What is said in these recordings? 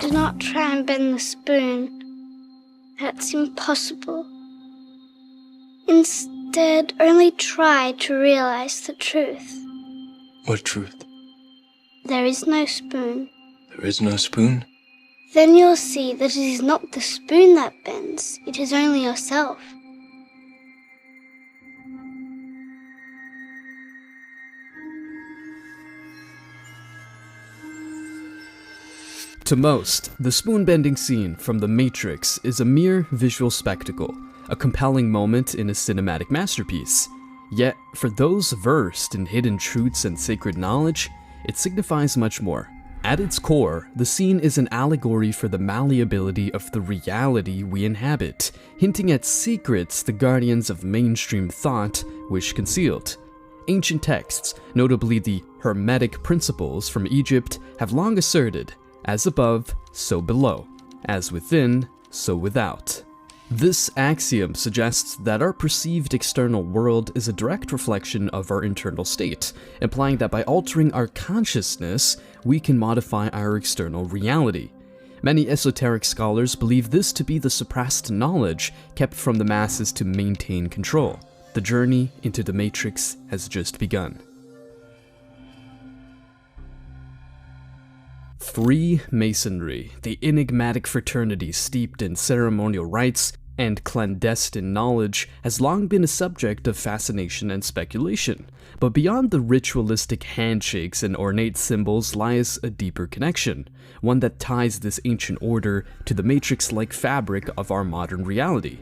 Do not try and bend the spoon. That's impossible. Instead, only try to realize the truth. What truth? There is no spoon. There is no spoon? Then you'll see that it is not the spoon that bends, it is only yourself. To most, the spoon-bending scene from The Matrix is a mere visual spectacle, a compelling moment in a cinematic masterpiece. Yet, for those versed in hidden truths and sacred knowledge, it signifies much more. At its core, the scene is an allegory for the malleability of the reality we inhabit, hinting at secrets the guardians of mainstream thought wish concealed. Ancient texts, notably the Hermetic principles from Egypt, have long asserted, as above, so below, as within, so without. This axiom suggests that our perceived external world is a direct reflection of our internal state, implying that by altering our consciousness, we can modify our external reality. Many esoteric scholars believe this to be the suppressed knowledge kept from the masses to maintain control. The journey into the Matrix has just begun. Freemasonry, the enigmatic fraternity steeped in ceremonial rites and clandestine knowledge, has long been a subject of fascination and speculation. But beyond the ritualistic handshakes and ornate symbols lies a deeper connection, one that ties this ancient order to the matrix-like fabric of our modern reality.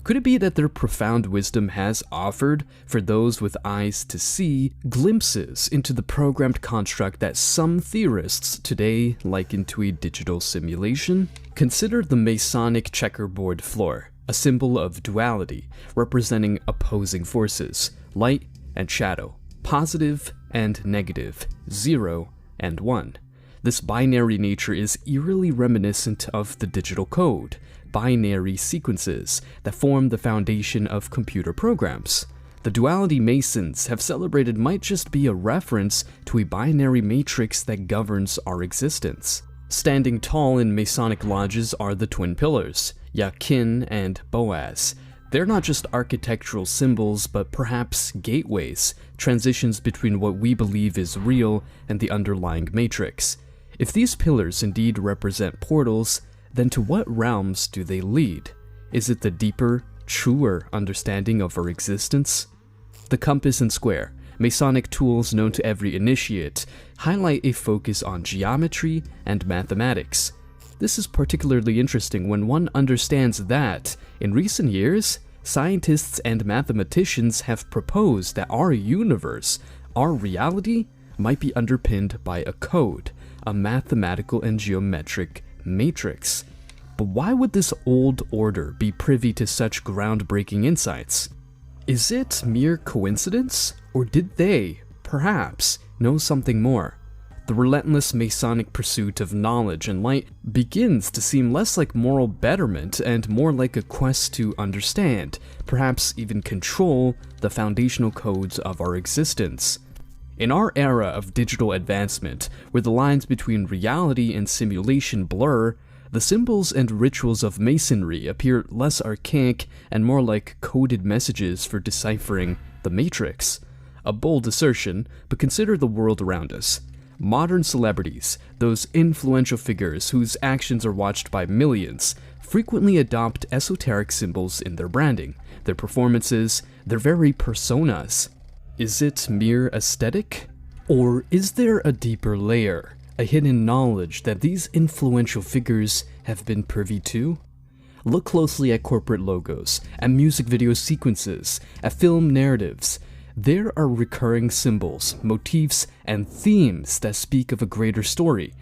Could it be that their profound wisdom has offered, for those with eyes to see, glimpses into the programmed construct that some theorists today liken to a digital simulation? Consider the Masonic checkerboard floor, a symbol of duality, representing opposing forces, light and shadow, positive and negative, 0 and 1. This binary nature is eerily reminiscent of the digital code, binary sequences that form the foundation of computer programs. The duality Masons have celebrated might just be a reference to a binary matrix that governs our existence. Standing tall in Masonic lodges are the twin pillars, Yakin and Boaz. They're not just architectural symbols, but perhaps gateways, transitions between what we believe is real and the underlying matrix. If these pillars indeed represent portals, then to what realms do they lead? Is it the deeper, truer understanding of our existence? The compass and square, Masonic tools known to every initiate, highlight a focus on geometry and mathematics. This is particularly interesting when one understands that, in recent years, scientists and mathematicians have proposed that our universe, our reality, might be underpinned by a code, a mathematical and geometric matrix. But why would this old order be privy to such groundbreaking insights? Is it mere coincidence, or did they, perhaps, know something more? The relentless Masonic pursuit of knowledge and light begins to seem less like moral betterment and more like a quest to understand, perhaps even control, the foundational codes of our existence. In our era of digital advancement, where the lines between reality and simulation blur, the symbols and rituals of Masonry appear less archaic and more like coded messages for deciphering the Matrix. A bold assertion, but consider the world around us. Modern celebrities, those influential figures whose actions are watched by millions, frequently adopt esoteric symbols in their branding, their performances, their very personas. Is it mere aesthetic? Or is there a deeper layer, a hidden knowledge that these influential figures have been privy to? Look closely at corporate logos, at music video sequences, at film narratives. There are recurring symbols, motifs, and themes that speak of a greater story,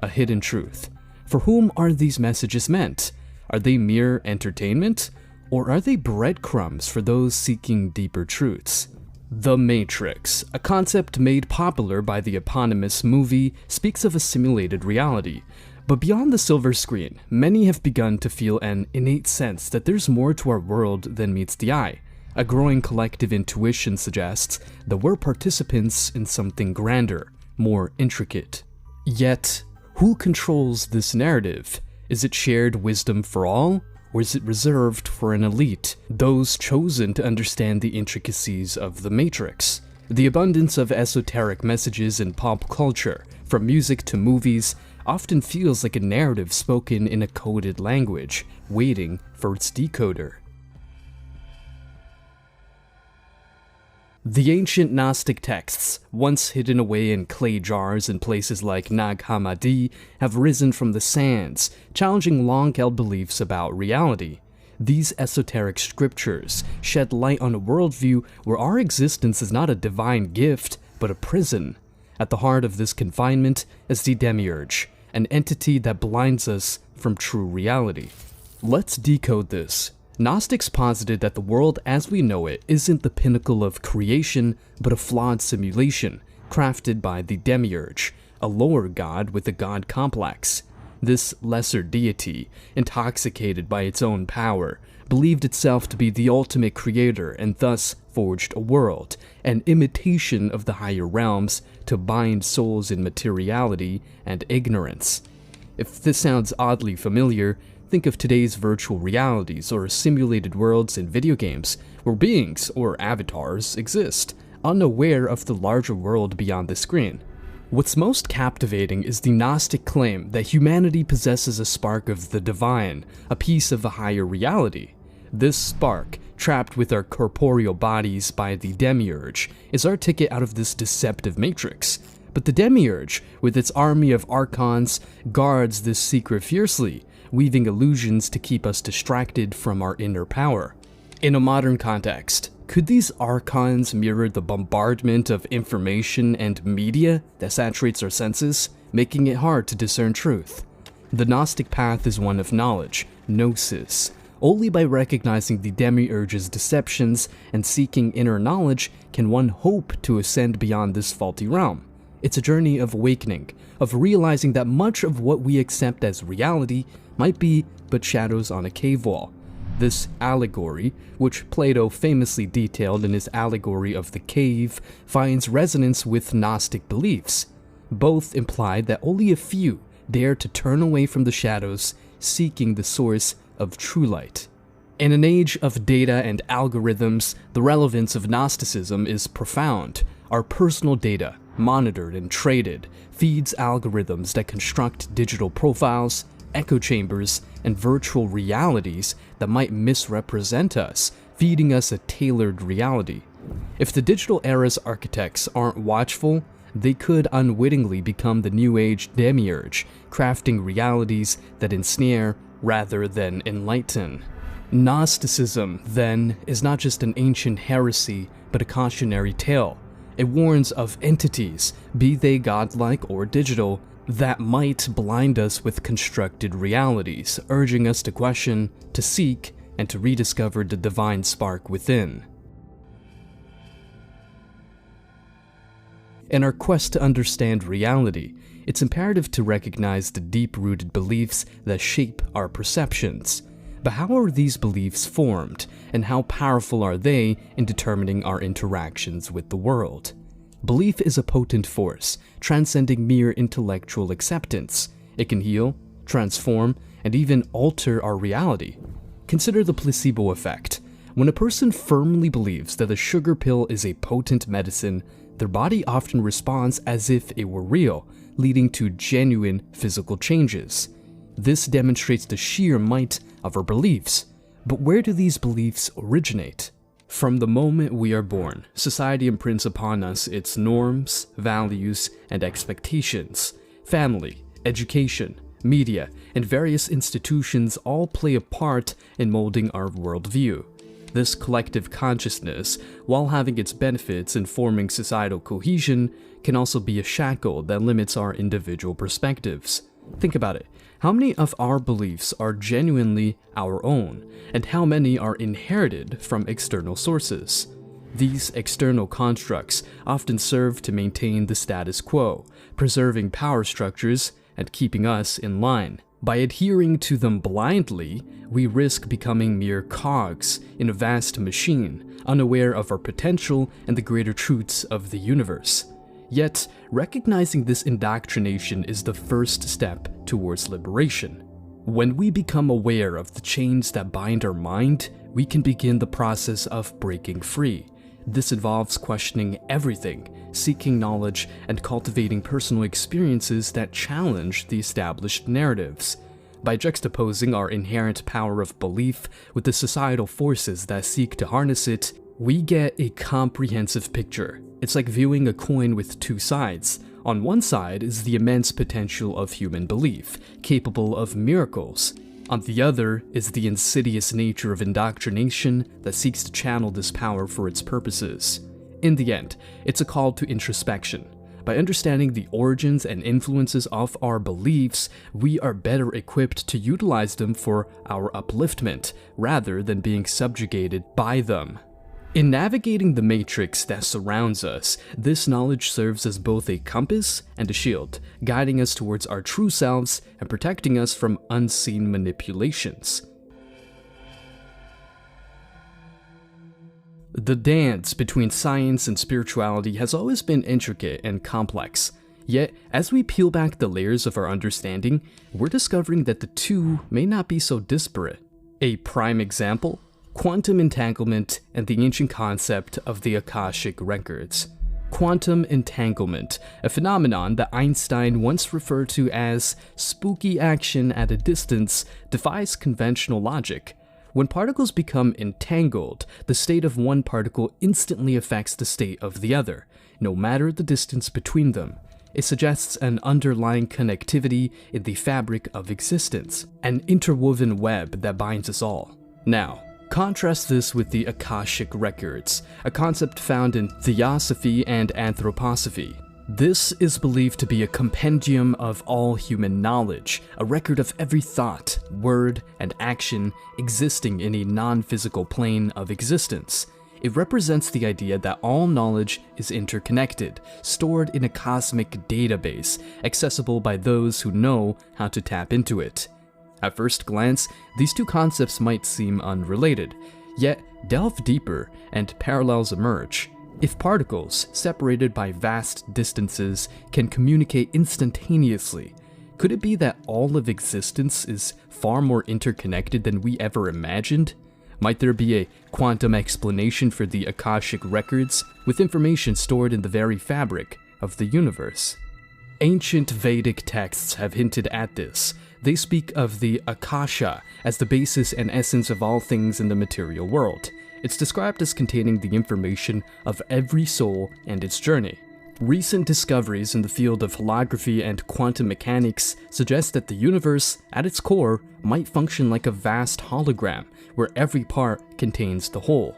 a hidden truth. For whom are these messages meant? Are they mere entertainment? Or are they breadcrumbs for those seeking deeper truths? The Matrix, a concept made popular by the eponymous movie, speaks of a simulated reality. But beyond the silver screen, many have begun to feel an innate sense that there's more to our world than meets the eye. A growing collective intuition suggests that we're participants in something grander, more intricate. Yet, Who controls this narrative? Is it shared wisdom for all? Or is it reserved for an elite, those chosen to understand the intricacies of the Matrix? The abundance of esoteric messages in pop culture, from music to movies, often feels like a narrative spoken in a coded language, waiting for its decoder. The ancient Gnostic texts, once hidden away in clay jars in places like Nag Hammadi, have risen from the sands, challenging long-held beliefs about reality. These esoteric scriptures shed light on a worldview where our existence is not a divine gift, but a prison. At the heart of this confinement is the Demiurge, an entity that blinds us from true reality. Let's decode this. Gnostics posited that the world as we know it isn't the pinnacle of creation, but a flawed simulation, crafted by the Demiurge, a lower god with a god complex. This lesser deity, intoxicated by its own power, believed itself to be the ultimate creator and thus forged a world, an imitation of the higher realms, to bind souls in materiality and ignorance. If this sounds oddly familiar, think of today's virtual realities or simulated worlds in video games, where beings, or avatars, exist, unaware of the larger world beyond the screen. What's most captivating is the Gnostic claim that humanity possesses a spark of the divine, a piece of a higher reality. This spark, trapped with our corporeal bodies by the Demiurge, is our ticket out of this deceptive matrix. But the Demiurge, with its army of Archons, guards this secret fiercely, weaving illusions to keep us distracted from our inner power. In a modern context, could these Archons mirror the bombardment of information and media that saturates our senses, making it hard to discern truth? The Gnostic path is one of knowledge, gnosis. Only by recognizing the Demiurge's deceptions and seeking inner knowledge can one hope to ascend beyond this faulty realm. It's a journey of awakening, of realizing that much of what we accept as reality might be but shadows on a cave wall. This allegory, which Plato famously detailed in his allegory of the cave, finds resonance with Gnostic beliefs. Both implied that only a few dare to turn away from the shadows, seeking the source of true light. In an age of data and algorithms, the relevance of Gnosticism is profound. Our personal data, monitored and traded, feeds algorithms that construct digital profiles, echo chambers, and virtual realities that might misrepresent us, feeding us a tailored reality. If the digital era's architects aren't watchful, they could unwittingly become the New Age Demiurge, crafting realities that ensnare rather than enlighten. Gnosticism, then, is not just an ancient heresy, but a cautionary tale. It warns of entities, be they godlike or digital, that might blind us with constructed realities, urging us to question, to seek, and to rediscover the divine spark within. In our quest to understand reality, it's imperative to recognize the deep-rooted beliefs that shape our perceptions. But how are these beliefs formed, and how powerful are they in determining our interactions with the world? Belief is a potent force, transcending mere intellectual acceptance. It can heal, transform, and even alter our reality. Consider the placebo effect. When a person firmly believes that a sugar pill is a potent medicine, their body often responds as if it were real, leading to genuine physical changes. This demonstrates the sheer might of our beliefs. But where do these beliefs originate? From the moment we are born, society imprints upon us its norms, values, and expectations. Family, education, media, and various institutions all play a part in molding our worldview. This collective consciousness, while having its benefits in forming societal cohesion, can also be a shackle that limits our individual perspectives. Think about it. How many of our beliefs are genuinely our own, and how many are inherited from external sources? These external constructs often serve to maintain the status quo, preserving power structures and keeping us in line. By adhering to them blindly, we risk becoming mere cogs in a vast machine, unaware of our potential and the greater truths of the universe. Yet, recognizing this indoctrination is the first step towards liberation. When we become aware of the chains that bind our mind, we can begin the process of breaking free. This involves questioning everything, seeking knowledge, and cultivating personal experiences that challenge the established narratives. By juxtaposing our inherent power of belief with the societal forces that seek to harness it, we get a comprehensive picture. It's like viewing a coin with two sides. On one side is the immense potential of human belief, capable of miracles. On the other is the insidious nature of indoctrination that seeks to channel this power for its purposes. In the end, it's a call to introspection. By understanding the origins and influences of our beliefs, we are better equipped to utilize them for our upliftment, rather than being subjugated by them. In navigating the matrix that surrounds us, this knowledge serves as both a compass and a shield, guiding us towards our true selves and protecting us from unseen manipulations. The dance between science and spirituality has always been intricate and complex. Yet, as we peel back the layers of our understanding, we're discovering that the two may not be so disparate. A prime example: quantum entanglement and the ancient concept of the Akashic records. Quantum entanglement, a phenomenon that Einstein once referred to as spooky action at a distance, defies conventional logic. When particles become entangled, the state of one particle instantly affects the state of the other, no matter the distance between them. It suggests an underlying connectivity in the fabric of existence, an interwoven web that binds us all. Now, contrast this with the Akashic records, a concept found in Theosophy and Anthroposophy. This is believed to be a compendium of all human knowledge, a record of every thought, word, and action existing in a non-physical plane of existence. It represents the idea that all knowledge is interconnected, stored in a cosmic database, accessible by those who know how to tap into it. At first glance, these two concepts might seem unrelated, yet delve deeper and parallels emerge. If particles, separated by vast distances, can communicate instantaneously, could it be that all of existence is far more interconnected than we ever imagined? Might there be a quantum explanation for the Akashic records, with information stored in the very fabric of the universe? Ancient Vedic texts have hinted at this. They speak of the Akasha as the basis and essence of all things in the material world. It's described as containing the information of every soul and its journey. Recent discoveries in the field of holography and quantum mechanics suggest that the universe, at its core, might function like a vast hologram, where every part contains the whole.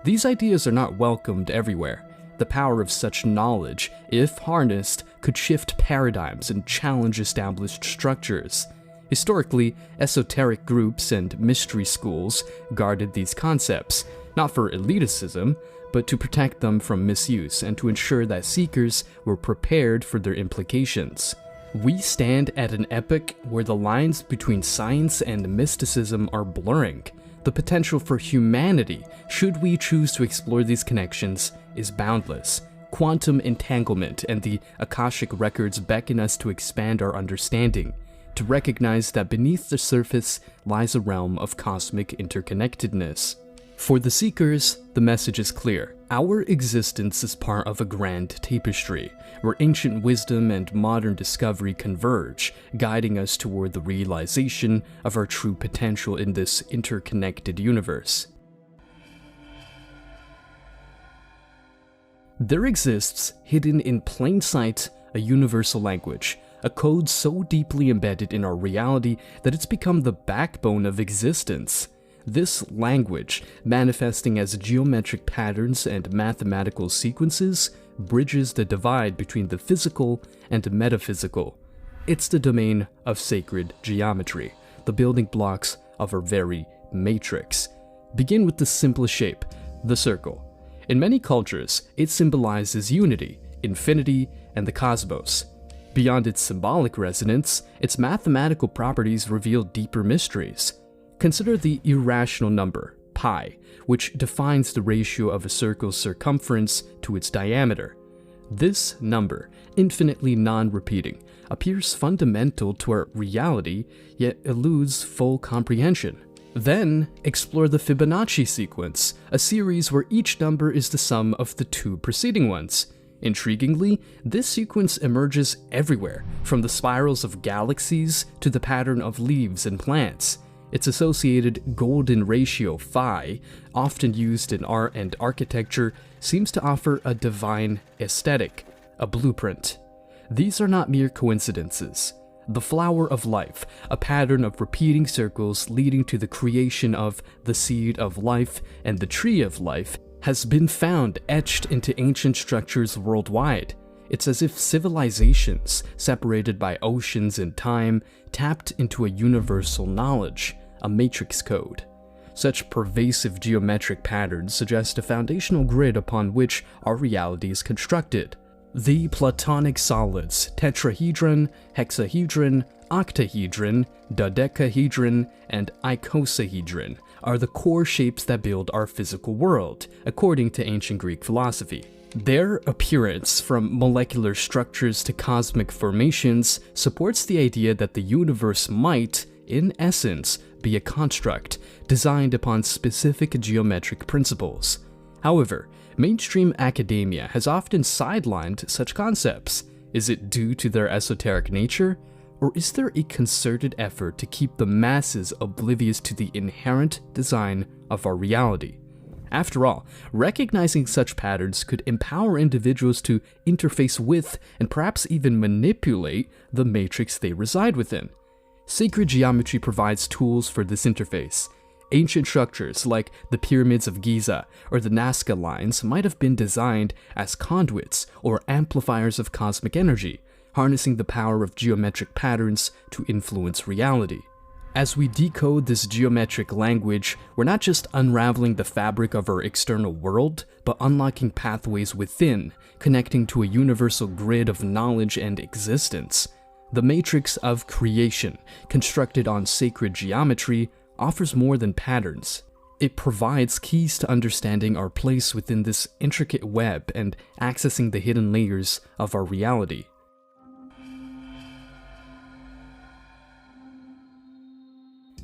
These ideas are not welcomed everywhere. The power of such knowledge, if harnessed, could shift paradigms and challenge established structures. Historically, esoteric groups and mystery schools guarded these concepts, not for elitism, but to protect them from misuse and to ensure that seekers were prepared for their implications. We stand at an epoch where the lines between science and mysticism are blurring. The potential for humanity, should we choose to explore these connections, is boundless. Quantum entanglement and the Akashic records beckon us to expand our understanding, to recognize that beneath the surface lies a realm of cosmic interconnectedness. For the seekers, the message is clear. Our existence is part of a grand tapestry, where ancient wisdom and modern discovery converge, guiding us toward the realization of our true potential in this interconnected universe. There exists, hidden in plain sight, a universal language, a code so deeply embedded in our reality that it's become the backbone of existence. This language, manifesting as geometric patterns and mathematical sequences, bridges the divide between the physical and metaphysical. It's the domain of sacred geometry, the building blocks of our very matrix. Begin with the simplest shape, the circle. In many cultures, it symbolizes unity, infinity, and the cosmos. Beyond its symbolic resonance, its mathematical properties reveal deeper mysteries. Consider the irrational number, pi, which defines the ratio of a circle's circumference to its diameter. This number, infinitely non-repeating, appears fundamental to our reality, yet eludes full comprehension. Then, explore the Fibonacci sequence, a series where each number is the sum of the two preceding ones. Intriguingly, this sequence emerges everywhere, from the spirals of galaxies to the pattern of leaves and plants. Its associated golden ratio phi, often used in art and architecture, seems to offer a divine aesthetic, a blueprint. These are not mere coincidences. The flower of life, a pattern of repeating circles leading to the creation of the seed of life and the tree of life, has been found etched into ancient structures worldwide. It's as if civilizations, separated by oceans and time, tapped into a universal knowledge, a matrix code. Such pervasive geometric patterns suggest a foundational grid upon which our reality is constructed. The Platonic solids, tetrahedron, hexahedron, octahedron, dodecahedron, and icosahedron, are the core shapes that build our physical world, according to ancient Greek philosophy. Their appearance, from molecular structures to cosmic formations, supports the idea that the universe might, in essence, be a construct designed upon specific geometric principles. However, mainstream academia has often sidelined such concepts. Is it due to their esoteric nature? Or is there a concerted effort to keep the masses oblivious to the inherent design of our reality? After all, recognizing such patterns could empower individuals to interface with and perhaps even manipulate the matrix they reside within. Sacred geometry provides tools for this interface. Ancient structures like the pyramids of Giza or the Nazca lines might have been designed as conduits or amplifiers of cosmic energy, harnessing the power of geometric patterns to influence reality. As we decode this geometric language, we're not just unraveling the fabric of our external world, but unlocking pathways within, connecting to a universal grid of knowledge and existence. The matrix of creation, constructed on sacred geometry, offers more than patterns. It provides keys to understanding our place within this intricate web and accessing the hidden layers of our reality.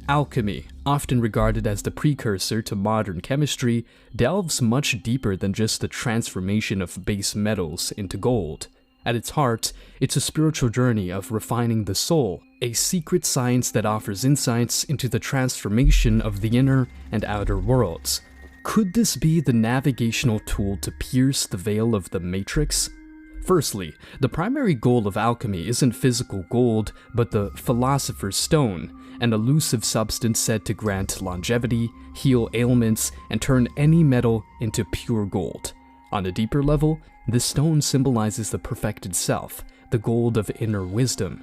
Alchemy, often regarded as the precursor to modern chemistry, delves much deeper than just the transformation of base metals into gold. At its heart, it's a spiritual journey of refining the soul, a secret science that offers insights into the transformation of the inner and outer worlds. Could this be the navigational tool to pierce the veil of the matrix? Firstly, the primary goal of alchemy isn't physical gold, but the philosopher's stone, an elusive substance said to grant longevity, heal ailments, and turn any metal into pure gold. On a deeper level, this stone symbolizes the perfected self, the gold of inner wisdom.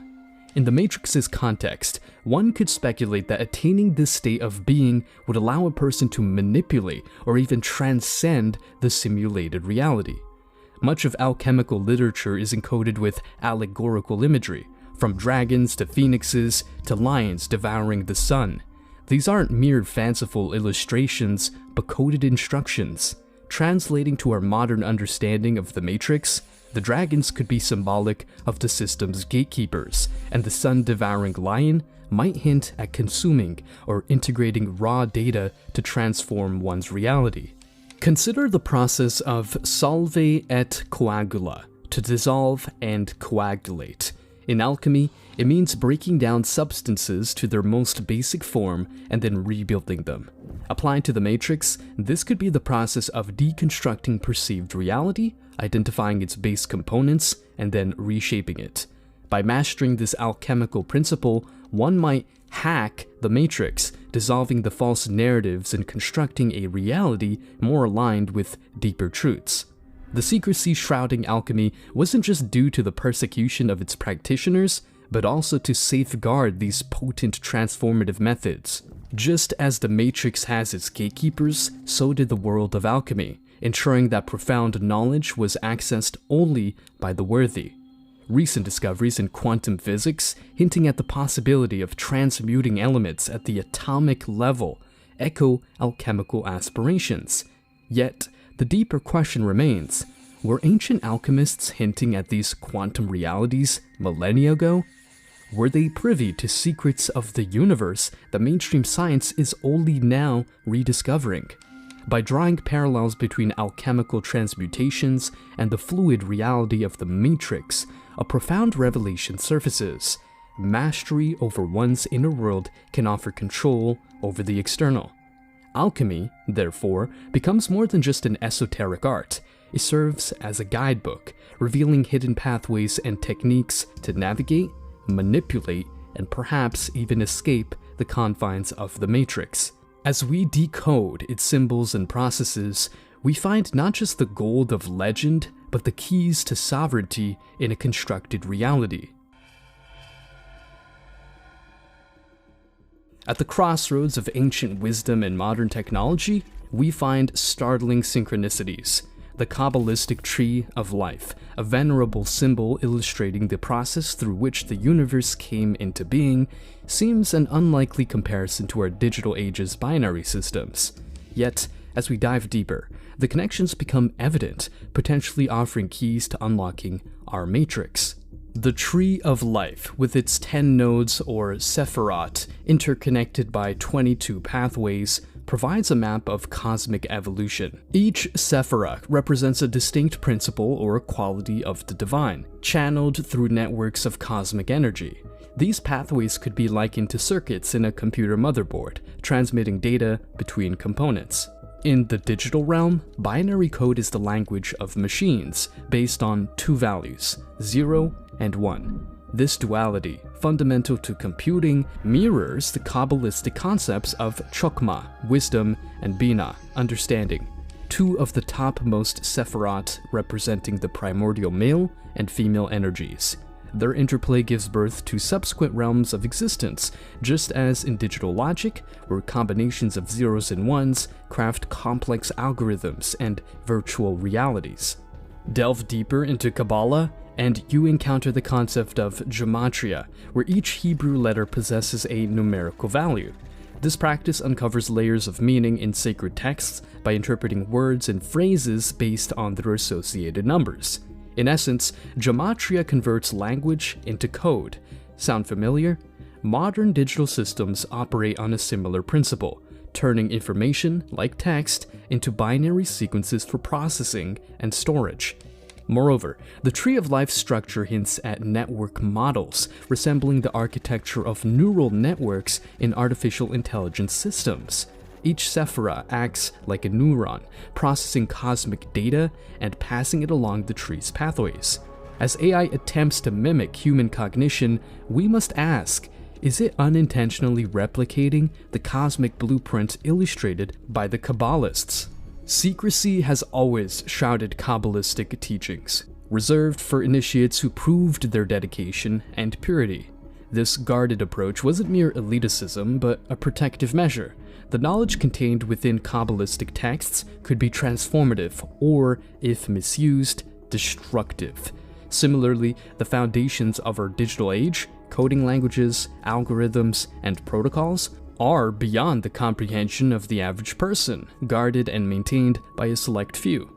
In the Matrix's context, one could speculate that attaining this state of being would allow a person to manipulate or even transcend the simulated reality. Much of alchemical literature is encoded with allegorical imagery, from dragons to phoenixes to lions devouring the sun. These aren't mere fanciful illustrations, but coded instructions. Translating to our modern understanding of the Matrix, the dragons could be symbolic of the system's gatekeepers, and the sun-devouring lion might hint at consuming or integrating raw data to transform one's reality. Consider the process of solve et coagula, to dissolve and coagulate. In alchemy, it means breaking down substances to their most basic form and then rebuilding them. Applied to the Matrix, this could be the process of deconstructing perceived reality, identifying its base components, and then reshaping it. By mastering this alchemical principle, one might hack the Matrix, dissolving the false narratives and constructing a reality more aligned with deeper truths. The secrecy shrouding alchemy wasn't just due to the persecution of its practitioners, but also to safeguard these potent transformative methods. Just as the Matrix has its gatekeepers, so did the world of alchemy, ensuring that profound knowledge was accessed only by the worthy. Recent discoveries in quantum physics, hinting at the possibility of transmuting elements at the atomic level, echo alchemical aspirations. Yet, the deeper question remains, Were ancient alchemists hinting at these quantum realities millennia ago? Were they privy to secrets of the universe that mainstream science is only now rediscovering? By drawing parallels between alchemical transmutations and the fluid reality of the Matrix, a profound revelation surfaces. Mastery over one's inner world can offer control over the external. Alchemy, therefore, becomes more than just an esoteric art. It serves as a guidebook, revealing hidden pathways and techniques to navigate, manipulate, and perhaps even escape the confines of the Matrix. As we decode its symbols and processes, we find not just the gold of legend, but the keys to sovereignty in a constructed reality. At the crossroads of ancient wisdom and modern technology, we find startling synchronicities. The Kabbalistic tree of life, a venerable symbol illustrating the process through which the universe came into being, seems an unlikely comparison to our digital age's binary systems. Yet, as we dive deeper, the connections become evident, potentially offering keys to unlocking our matrix. The Tree of Life, with its 10 nodes or sephirot, interconnected by 22 pathways, provides a map of cosmic evolution. Each sephirot represents a distinct principle or quality of the divine, channeled through networks of cosmic energy. These pathways could be likened to circuits in a computer motherboard, transmitting data between components. In the digital realm, binary code is the language of machines, based on two values, 0 and 1. This duality, fundamental to computing, mirrors the Kabbalistic concepts of chokmah, wisdom, and bina, understanding, two of the topmost sephirot representing the primordial male and female energies. Their interplay gives birth to subsequent realms of existence, just as in digital logic, where combinations of zeros and ones craft complex algorithms and virtual realities. Delve deeper into Kabbalah, and you encounter the concept of gematria, where each Hebrew letter possesses a numerical value. This practice uncovers layers of meaning in sacred texts by interpreting words and phrases based on their associated numbers. In essence, gematria converts language into code. Sound familiar? Modern digital systems operate on a similar principle, turning information, like text, into binary sequences for processing and storage. Moreover, the Tree of Life structure hints at network models, resembling the architecture of neural networks in artificial intelligence systems. Each sephira acts like a neuron, processing cosmic data and passing it along the tree's pathways. As AI attempts to mimic human cognition, we must ask, is it unintentionally replicating the cosmic blueprint illustrated by the Kabbalists? Secrecy has always shrouded Kabbalistic teachings, reserved for initiates who proved their dedication and purity. This guarded approach wasn't mere elitism, but a protective measure. The knowledge contained within Kabbalistic texts could be transformative or, if misused, destructive. Similarly, the foundations of our digital age, coding languages, algorithms, and protocols, are beyond the comprehension of the average person, guarded and maintained by a select few.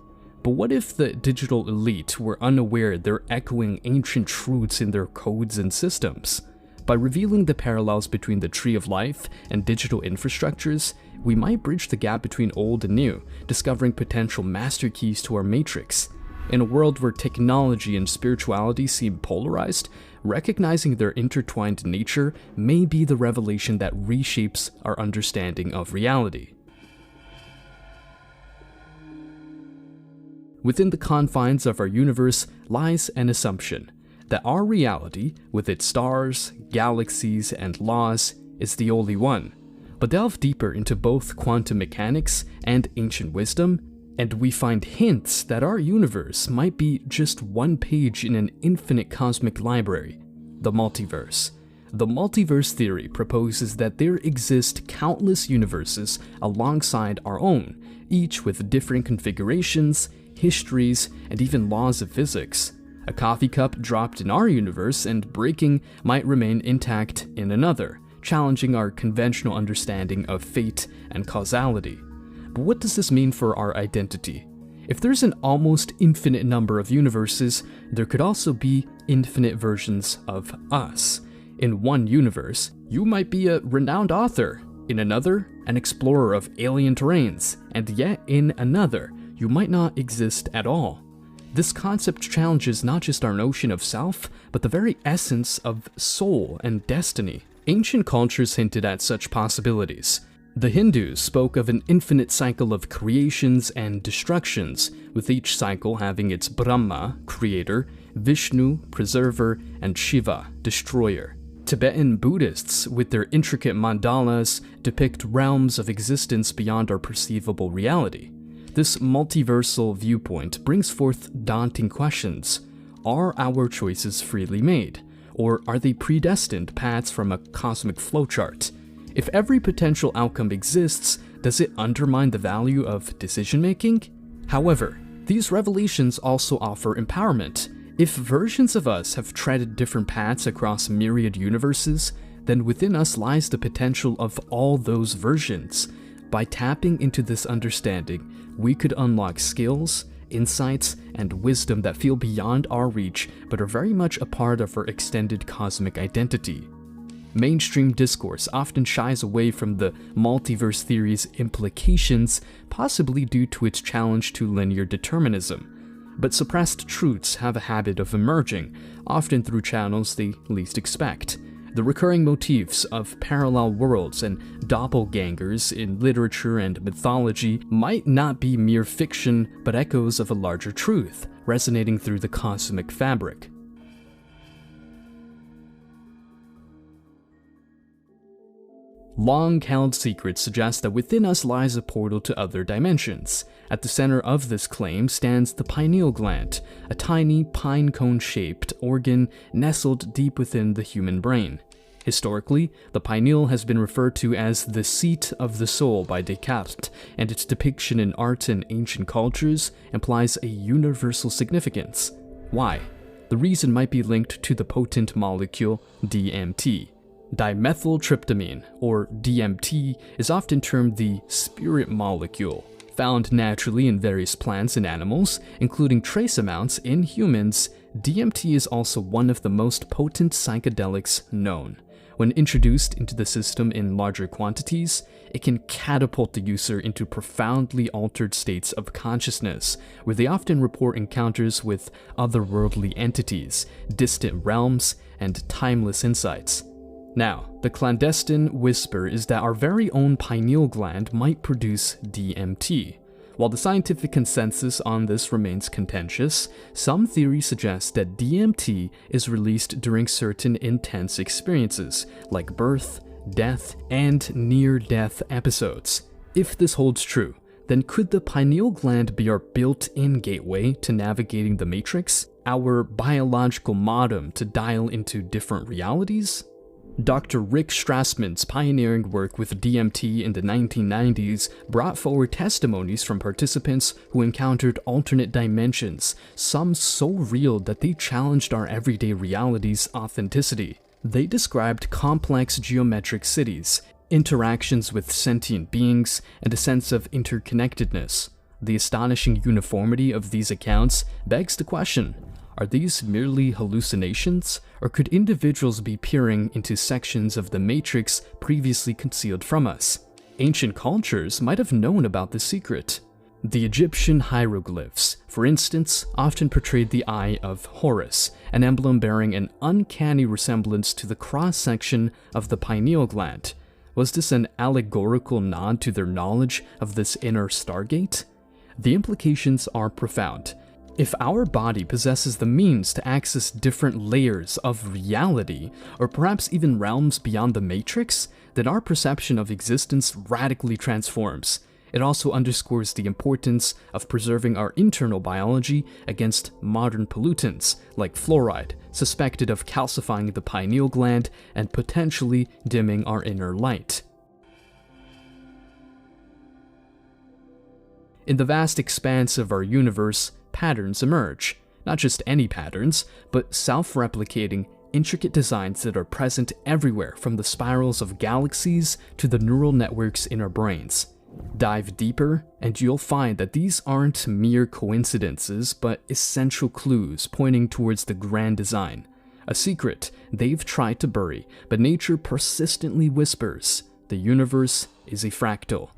But what if the digital elite were unaware they're echoing ancient truths in their codes and systems? By revealing the parallels between the Tree of Life and digital infrastructures, we might bridge the gap between old and new, discovering potential master keys to our matrix. In a world where technology and spirituality seem polarized, recognizing their intertwined nature may be the revelation that reshapes our understanding of reality. Within the confines of our universe lies an assumption that our reality, with its stars, galaxies, and laws, is the only one. But delve deeper into both quantum mechanics and ancient wisdom, and we find hints that our universe might be just one page in an infinite cosmic library, the multiverse. The multiverse theory proposes that there exist countless universes alongside our own, each with different configurations, histories, and even laws of physics. A coffee cup dropped in our universe and breaking might remain intact in another, challenging our conventional understanding of fate and causality. But what does this mean for our identity? If there's an almost infinite number of universes, there could also be infinite versions of us. In one universe, you might be a renowned author. In another, an explorer of alien terrains. And yet in another, you might not exist at all. This concept challenges not just our notion of self, but the very essence of soul and destiny. Ancient cultures hinted at such possibilities. The Hindus spoke of an infinite cycle of creations and destructions, with each cycle having its Brahma, creator, Vishnu, preserver, and Shiva, destroyer. Tibetan Buddhists, with their intricate mandalas, depict realms of existence beyond our perceivable reality. This multiversal viewpoint brings forth daunting questions. Are our choices freely made? Or are they predestined paths from a cosmic flowchart? If every potential outcome exists, does it undermine the value of decision-making? However, these revelations also offer empowerment. If versions of us have treaded different paths across myriad universes, then within us lies the potential of all those versions. By tapping into this understanding, we could unlock skills, insights, and wisdom that feel beyond our reach but are very much a part of our extended cosmic identity. Mainstream discourse often shies away from the multiverse theory's implications, possibly due to its challenge to linear determinism. But suppressed truths have a habit of emerging, often through channels they least expect. The recurring motifs of parallel worlds and doppelgangers in literature and mythology might not be mere fiction, but echoes of a larger truth, resonating through the cosmic fabric. Long-held secrets suggest that within us lies a portal to other dimensions. At the center of this claim stands the pineal gland, a tiny pine cone-shaped organ nestled deep within the human brain. Historically, the pineal has been referred to as the seat of the soul by Descartes, and its depiction in art and ancient cultures implies a universal significance. Why? The reason might be linked to the potent molecule DMT. Dimethyltryptamine, or DMT, is often termed the spirit molecule. Found naturally in various plants and animals, including trace amounts in humans, DMT is also one of the most potent psychedelics known. When introduced into the system in larger quantities, it can catapult the user into profoundly altered states of consciousness, where they often report encounters with otherworldly entities, distant realms, and timeless insights. Now, the clandestine whisper is that our very own pineal gland might produce DMT. While the scientific consensus on this remains contentious, some theories suggest that DMT is released during certain intense experiences, like birth, death, and near-death episodes. If this holds true, then could the pineal gland be our built-in gateway to navigating the matrix, our biological modem to dial into different realities? Dr. Rick Strassman's pioneering work with DMT in the 1990s brought forward testimonies from participants who encountered alternate dimensions, some so real that they challenged our everyday reality's authenticity. They described complex geometric cities, interactions with sentient beings, and a sense of interconnectedness. The astonishing uniformity of these accounts begs the question: are these merely hallucinations, or could individuals be peering into sections of the matrix previously concealed from us? Ancient cultures might have known about this secret. The Egyptian hieroglyphs, for instance, often portrayed the Eye of Horus, an emblem bearing an uncanny resemblance to the cross-section of the pineal gland. Was this an allegorical nod to their knowledge of this inner stargate? The implications are profound. If our body possesses the means to access different layers of reality, or perhaps even realms beyond the matrix, then our perception of existence radically transforms. It also underscores the importance of preserving our internal biology against modern pollutants, like fluoride, suspected of calcifying the pineal gland and potentially dimming our inner light. In the vast expanse of our universe, patterns emerge. Not just any patterns, but self-replicating, intricate designs that are present everywhere, from the spirals of galaxies to the neural networks in our brains. Dive deeper, and you'll find that these aren't mere coincidences, but essential clues pointing towards the grand design. A secret they've tried to bury, but nature persistently whispers: the universe is a fractal.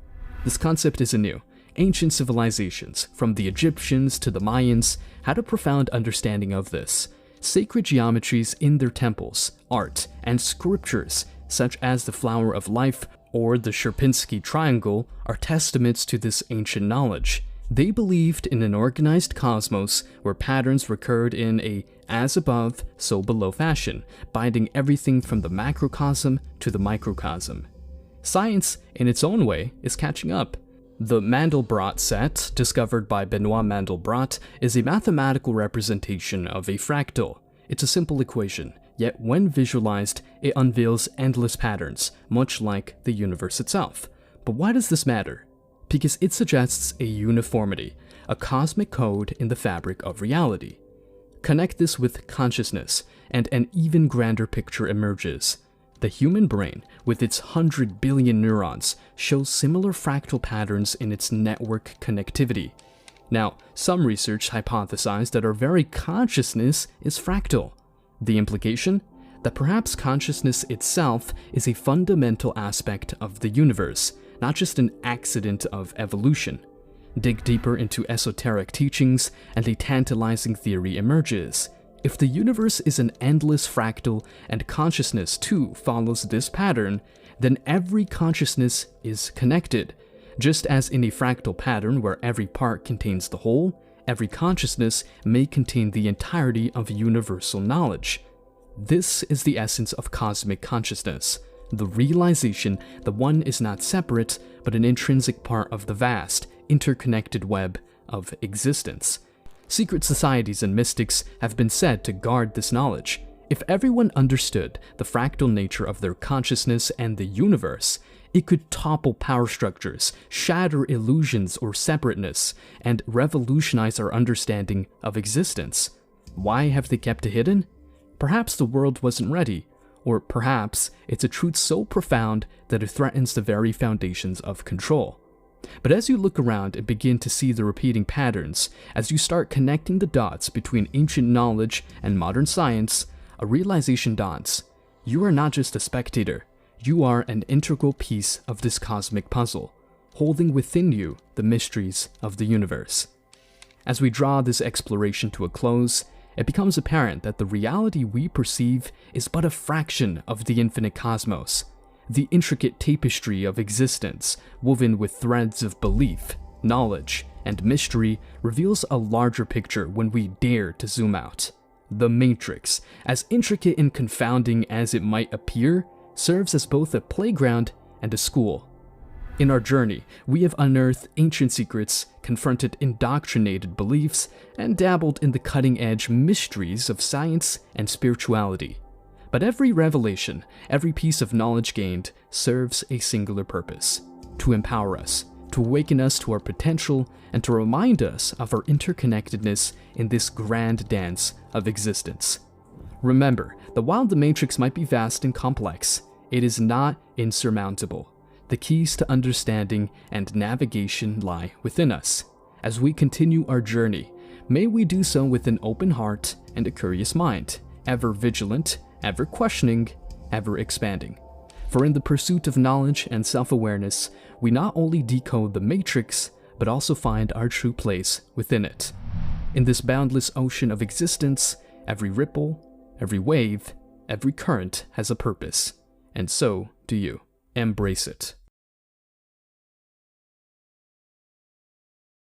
This concept isn't new. Ancient civilizations, from the Egyptians to the Mayans, had a profound understanding of this. Sacred geometries in their temples, art, and scriptures, such as the Flower of Life or the Sierpinski Triangle, are testaments to this ancient knowledge. They believed in an organized cosmos where patterns recurred in a as above, so below fashion, binding everything from the macrocosm to the microcosm. Science, in its own way, is catching up. The Mandelbrot set, discovered by Benoit Mandelbrot, is a mathematical representation of a fractal. It's a simple equation, yet when visualized, it unveils endless patterns, much like the universe itself. But why does this matter? Because it suggests a uniformity, a cosmic code in the fabric of reality. Connect this with consciousness, and an even grander picture emerges. The human brain, with its 100 billion neurons, shows similar fractal patterns in its network connectivity. Now, some research hypothesized that our very consciousness is fractal. The implication? That perhaps consciousness itself is a fundamental aspect of the universe, not just an accident of evolution. Dig deeper into esoteric teachings, and a tantalizing theory emerges. If the universe is an endless fractal and consciousness too follows this pattern, then every consciousness is connected. Just as in a fractal pattern where every part contains the whole, every consciousness may contain the entirety of universal knowledge. This is the essence of cosmic consciousness, the realization that one is not separate, but an intrinsic part of the vast, interconnected web of existence. Secret societies and mystics have been said to guard this knowledge. If everyone understood the fractal nature of their consciousness and the universe, it could topple power structures, shatter illusions or separateness, and revolutionize our understanding of existence. Why have they kept it hidden? Perhaps the world wasn't ready, or perhaps it's a truth so profound that it threatens the very foundations of control. But as you look around and begin to see the repeating patterns, as you start connecting the dots between ancient knowledge and modern science, a realization dawns. You are not just a spectator, you are an integral piece of this cosmic puzzle, holding within you the mysteries of the universe. As we draw this exploration to a close, it becomes apparent that the reality we perceive is but a fraction of the infinite cosmos. The intricate tapestry of existence, woven with threads of belief, knowledge, and mystery, reveals a larger picture when we dare to zoom out. The Matrix, as intricate and confounding as it might appear, serves as both a playground and a school. In our journey, we have unearthed ancient secrets, confronted indoctrinated beliefs, and dabbled in the cutting-edge mysteries of science and spirituality. But every revelation, every piece of knowledge gained, serves a singular purpose: to empower us, to awaken us to our potential, and to remind us of our interconnectedness in this grand dance of existence. Remember that while the Matrix might be vast and complex, it is not insurmountable. The keys to understanding and navigation lie within us. As we continue our journey, may we do so with an open heart and a curious mind, ever vigilant, ever questioning, ever expanding. For in the pursuit of knowledge and self-awareness, we not only decode the Matrix, but also find our true place within it. In this boundless ocean of existence, every ripple, every wave, every current has a purpose, and so do you. Embrace it.